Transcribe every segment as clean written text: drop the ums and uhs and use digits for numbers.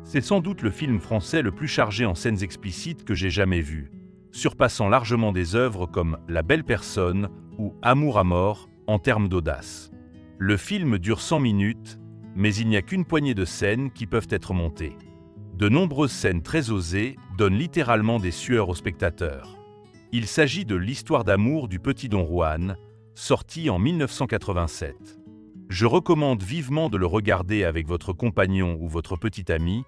C'est sans doute le film français le plus chargé en scènes explicites que j'ai jamais vu, surpassant largement des œuvres comme La Belle Personne ou Amour à mort en termes d'audace. Le film dure 100 minutes, mais il n'y a qu'une poignée de scènes qui peuvent être montées. De nombreuses scènes très osées donnent littéralement des sueurs aux spectateurs. Il s'agit de l'histoire d'amour du petit Don Juan, sorti en 1987. Je recommande vivement de le regarder avec votre compagnon ou votre petit ami.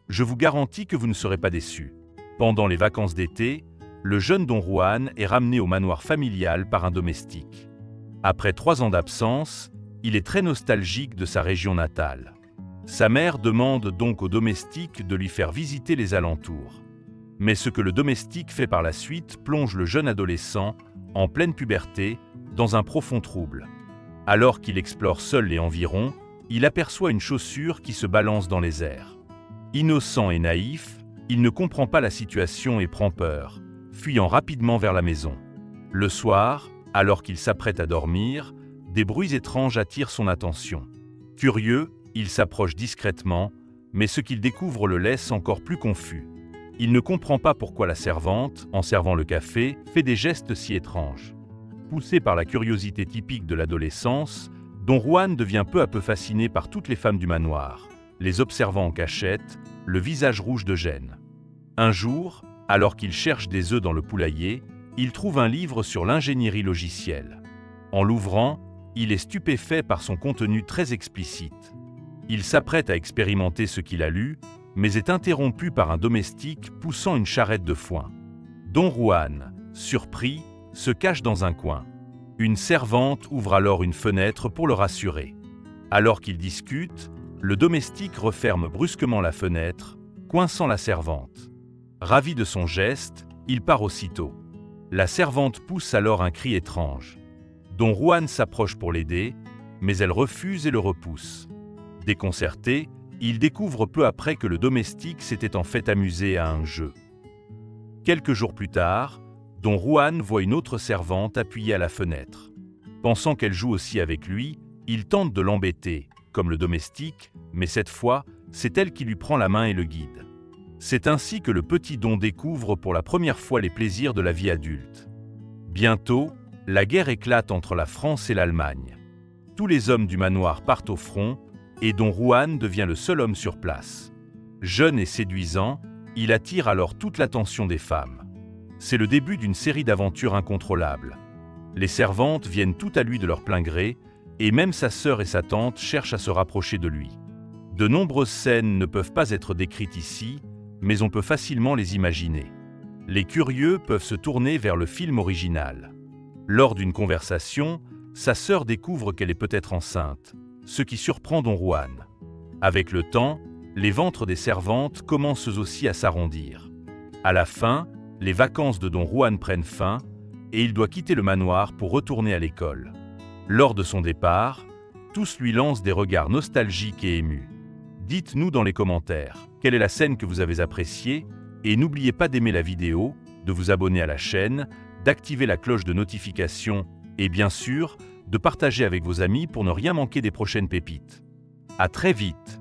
Je vous garantis que vous ne serez pas déçus. Pendant les vacances d'été, le jeune Don Juan est ramené au manoir familial par un domestique. Après 3 ans d'absence, il est très nostalgique de sa région natale. Sa mère demande donc au domestique de lui faire visiter les alentours. Mais ce que le domestique fait par la suite plonge le jeune adolescent, en pleine puberté, dans un profond trouble. Alors qu'il explore seul les environs, il aperçoit une chaussure qui se balance dans les airs. Innocent et naïf, il ne comprend pas la situation et prend peur, fuyant rapidement vers la maison. Le soir, alors qu'il s'apprête à dormir, des bruits étranges attirent son attention. Curieux, il s'approche discrètement, mais ce qu'il découvre le laisse encore plus confus. Il ne comprend pas pourquoi la servante, en servant le café, fait des gestes si étranges. Poussé par la curiosité typique de l'adolescence, Don Juan devient peu à peu fasciné par toutes les femmes du manoir, les observant en cachette, le visage rouge de gêne. Un jour, alors qu'il cherche des œufs dans le poulailler, il trouve un livre sur l'ingénierie logicielle. En l'ouvrant, il est stupéfait par son contenu très explicite. Il s'apprête à expérimenter ce qu'il a lu, mais est interrompu par un domestique poussant une charrette de foin. Don Juan, surpris, se cache dans un coin. Une servante ouvre alors une fenêtre pour le rassurer. Alors qu'ils discutent, le domestique referme brusquement la fenêtre, coinçant la servante. Ravi de son geste, il part aussitôt. La servante pousse alors un cri étrange. Don Juan s'approche pour l'aider, mais elle refuse et le repousse. Déconcerté, il découvre peu après que le domestique s'était en fait amusé à un jeu. Quelques jours plus tard, Don Juan voit une autre servante appuyée à la fenêtre. Pensant qu'elle joue aussi avec lui, il tente de l'embêter, comme le domestique, mais cette fois, c'est elle qui lui prend la main et le guide. C'est ainsi que le petit Don découvre pour la première fois les plaisirs de la vie adulte. Bientôt, la guerre éclate entre la France et l'Allemagne. Tous les hommes du manoir partent au front, et Don Juan devient le seul homme sur place. Jeune et séduisant, il attire alors toute l'attention des femmes. C'est le début d'une série d'aventures incontrôlables. Les servantes viennent tout à lui de leur plein gré, et même sa sœur et sa tante cherchent à se rapprocher de lui. De nombreuses scènes ne peuvent pas être décrites ici, mais on peut facilement les imaginer. Les curieux peuvent se tourner vers le film original. Lors d'une conversation, sa sœur découvre qu'elle est peut-être enceinte, ce qui surprend Don Juan. Avec le temps, les ventres des servantes commencent aussi à s'arrondir. À la fin, les vacances de Don Juan prennent fin et il doit quitter le manoir pour retourner à l'école. Lors de son départ, tous lui lancent des regards nostalgiques et émus. Dites-nous dans les commentaires quelle est la scène que vous avez appréciée et n'oubliez pas d'aimer la vidéo, de vous abonner à la chaîne, d'activer la cloche de notification et bien sûr, de partager avec vos amis pour ne rien manquer des prochaines pépites. À très vite!